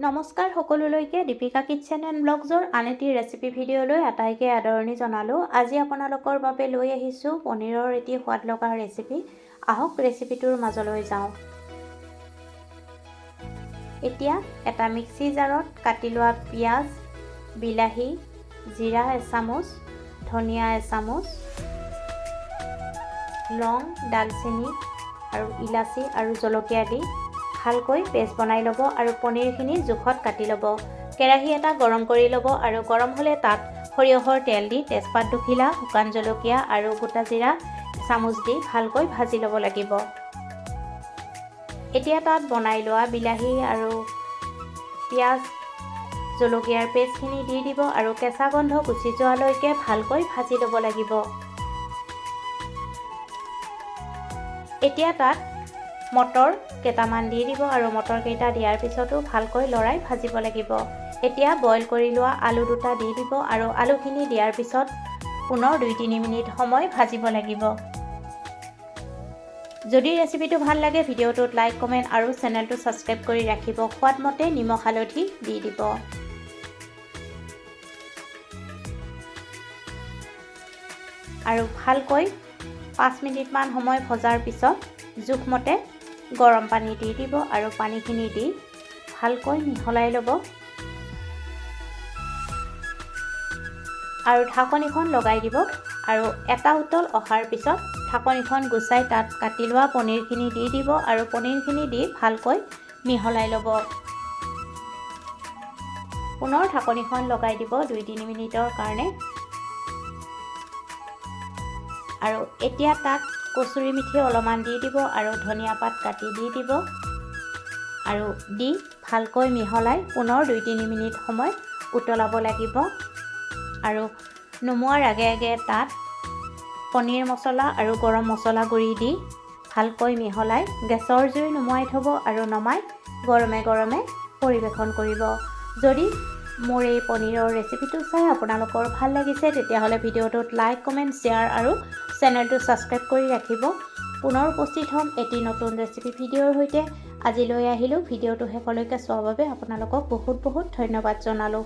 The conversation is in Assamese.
নমস্কাৰ সকলোলৈকে দীপিকা কিটচেন এণ্ড ব্লগছৰ আন এটি ৰেচিপি ভিডিঅ'লৈ আটাইকে আদৰণি জনালোঁ। আজি আপোনালোকৰ বাবে লৈ আহিছোঁ পনীৰৰ এটি সোৱাদ লগা ৰেচিপি। আহক ৰেচিপিটোৰ মাজলৈ যাওঁ। এতিয়া এটা মিক্সি জাৰত কাটি লোৱা পিঁয়াজ, বিলাহী, জিৰা এচামুচ, ধনিয়া এচামুচ, লং, ডালচেনি আৰু ইলাচি আৰু জলকীয়া দি ভালকৈ পেষ্ট বনাই ল'ব আৰু পনীৰখিনি জোখত কাটি ল'ব। কেৰাহী এটা গৰম কৰি ল'ব আৰু গৰম হ'লে তাত সৰিয়হৰ তেল দি তেজপাত দুখিলা, শুকান জলকীয়া আৰু গোটা জিৰা চামুচ দি ভালকৈ ভাজি ল'ব লাগিব। এতিয়া তাত বনাই লোৱা বিলাহী আৰু পিঁয়াজ, জলকীয়াৰ পেষ্টখিনি দি দিব আৰু কেঁচা গন্ধ গুচি যোৱালৈকে ভালকৈ ভাজি ল'ব লাগিব। এতিয়া তাত মটৰ কেইটামান দি দিব আৰু মটৰকেইটা দিয়াৰ পিছতো ভালকৈ লৰাই ভাজিব লাগিব। এতিয়া বইল কৰি লোৱা আলু দুটা দি দিব আৰু আলুখিনি দিয়াৰ পিছত পুনৰ 2-3 মিনিট সময় ভাজিব লাগিব। যদি ৰেচিপিটো ভাল লাগে ভিডিঅ'টোত লাইক, কমেণ্ট আৰু চেনেলটো ছাবস্ক্ৰাইব কৰি ৰাখিব। সোৱাদ মতে নিমখ হালধি দি দিব। আৰু ভালকৈ 5 মিনিটমান সময় ভজাৰ পিছত জোখমতে গৰম পানী দি দিব আৰু পানীখিনি দি ভালকৈ মিহলাই ল'ব আৰু ঢাকনিখন লগাই দিব আৰু এটা উতল অহাৰ পিছত ঢাকনিখন গুচাই তাত কাটি লোৱা পনীৰখিনি দি দিব আৰু পনীৰখিনি দি ভালকৈ মিহলাই ল'ব। পুনৰ ঢাকনিখন লগাই দিব 2-3 মিনিটৰ কাৰণে আৰু এতিয়া তাত কচুৰি মেথি অলপমান দি দিব আৰু ধনিয়া পাত কাটি দি দিব আৰু দি ভালকৈ মিহলাই পুনৰ 2-3 মিনিট সময় উতলাব লাগিব আৰু নমোৱাৰ আগে আগে তাত পনীৰ মছলা আৰু গৰম মছলা গুড়ি দি ভালকৈ মিহলাই গেছৰ জুই নুমুৱাই থ'ব আৰু নমাই গৰমে গৰমে পৰিৱেশন কৰিব। যদি মোৰ এই পনীৰৰ ৰেচিপিটো চাই আপোনালোকৰ ভাল লাগিছে তেতিয়াহ'লে ভিডিঅ'টোত লাইক, কমেণ্ট, শ্বেয়াৰ আৰু চেনেলটো ছাবস্ক্ৰাইব কৰি ৰাখিব। পুনৰ উপস্থিত হ'ম এটি নতুন ৰেচিপি ভিডিঅ'ৰ সৈতে। আজিলৈ আহিলোঁ। ভিডিঅ'টো শেষলৈকে চোৱাৰ বাবে আপোনালোকক বহুত ধন্যবাদ জনালোঁ।